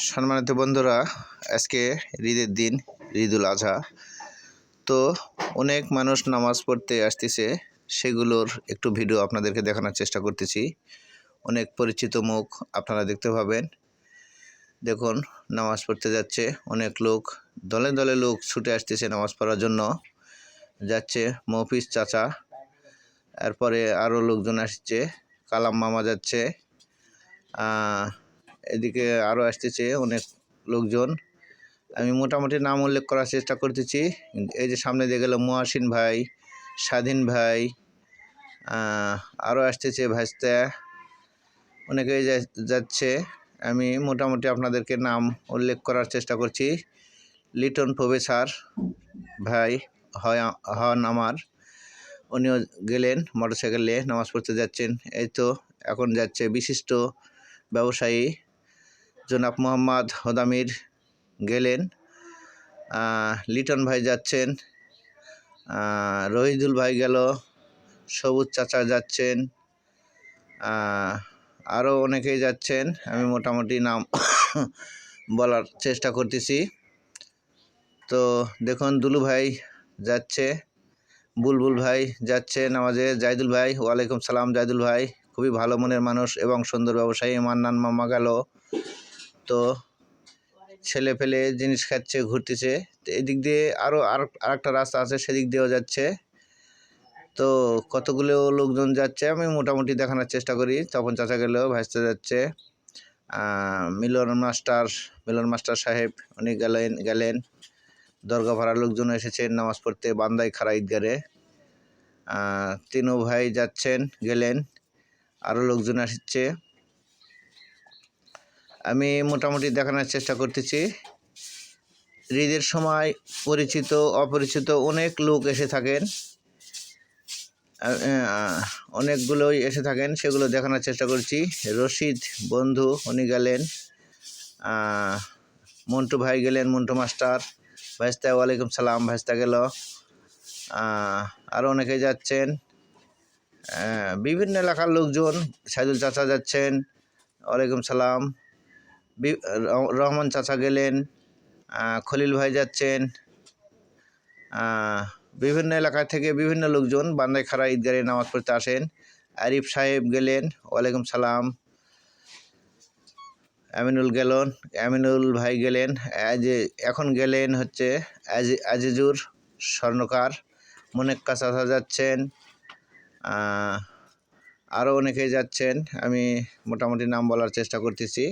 সম্মানিত বন্ধুরা, আজকে ঈদের দিন, ঈদুল আজহা। তো অনেক মানুষ নামাজ পড়তে আসতেছে, সেগুলোর একটু ভিডিও আপনাদেরকে দেখানোর চেষ্টা করতেছি। অনেক পরিচিত মুখ আপনারা দেখতে পাবেন। দেখুন, নামাজ পড়তে যাচ্ছে অনেক লোক, দলে দলে লোক ছুটে আসতেছে নামাজ পড়ার জন্য। যাচ্ছে মফিজ চাচা, এরপরে আরও লোকজন আসছে, কালাম মামা যাচ্ছে, এদিকে আরও আসতেছে অনেক লোকজন। আমি মোটামুটি নাম উল্লেখ করার চেষ্টা করতেছি। এই যে সামনে দিয়ে গেল মুয়াসিন ভাই, স্বাধীন ভাই, আরও আসতেছে ভাইস্তা, অনেকেই যাচ্ছে। আমি মোটামুটি আপনাদেরকে নাম উল্লেখ করার চেষ্টা করছি। লিটন প্রফেসর ভাই হন আমার, উনিও গেলেন মোটরসাইকেল নিয়ে, নামাজ পড়তে যাচ্ছেন। এই তো এখন যাচ্ছে বিশিষ্ট ব্যবসায়ী জনাব মোহাম্মদ হোদামির গেলেন, লিটন ভাই যাচ্ছেন, রহিদুল ভাই গেল, সবুজ চাচা যাচ্ছেন, আরও অনেকেই যাচ্ছেন। আমি মোটামুটি নাম বলার চেষ্টা করতেছি। তো দেখুন, দুলু ভাই যাচ্ছে, বুলবুল ভাই যাচ্ছে নামাজে, জাহিদুল ভাই, ওয়ালাইকুম সালাম জাহিদুল ভাই, খুবই ভালো মনের মানুষ এবং সুন্দর ব্যবসায়ী। মান্নান মামা গেল, তো ছেলে ফেলে জিনিস খাচ্ছে, ঘুরতেছে। তো এদিক দিয়ে আরও আরেকটা রাস্তা আছে, সেদিক দিয়েও যাচ্ছে। তো কতগুলো লোকজন যাচ্ছে, আমি মোটামুটি দেখানোর চেষ্টা করি। তখন চাচা গেল, ভাইস্তা যাচ্ছে, মিলন মাস্টার সাহেব উনি গেলেন। দরগা ভাড়ার লোকজন এসেছেন নামাজ পড়তে বান্দাই খাড়া ঈদগারে। তিনু ভাই যাচ্ছেন, গেলেন, আরও লোকজন আসছে। আমি মোটামুটি দেখানোর চেষ্টা করতেছি। ঈদের সময় পরিচিত অপরিচিত অনেক লোক এসে থাকেন, অনেকগুলোই এসে থাকেন, সেগুলো দেখানোর চেষ্টা করছি। রশিদ বন্ধু উনি গেলেন, মন্টু ভাই গেলেন, মন্টু মাস্টার, ভাইস্তা ওয়ালাইকুম সালাম ভাইস্তা গেল, আরও অনেকেই যাচ্ছেন। বিভিন্ন এলাকার লোকজন, সাইদুল চাচা যাচ্ছেন, ওয়ালাইকুম সালাম, রহমান চাচা গেলেন, খলিল ভাই যাচ্ছেন। বিভিন্ন এলাকা থেকে বিভিন্ন লোকজন বান্দাই খাড়া ঈদগাহে নামাজ পড়তে আসেন। আরিফ সাহেব গেলেন, ওয়ালাইকুম সালাম, আমিনুল ভাই গেলেন, এখন গেলেন হচ্ছে আজিজুর স্বর্ণকার, মনেক্কা চাচা যাচ্ছেন, আরও অনেকেই যাচ্ছেন। আমি মোটামুটি নাম বলার চেষ্টা করতেছি।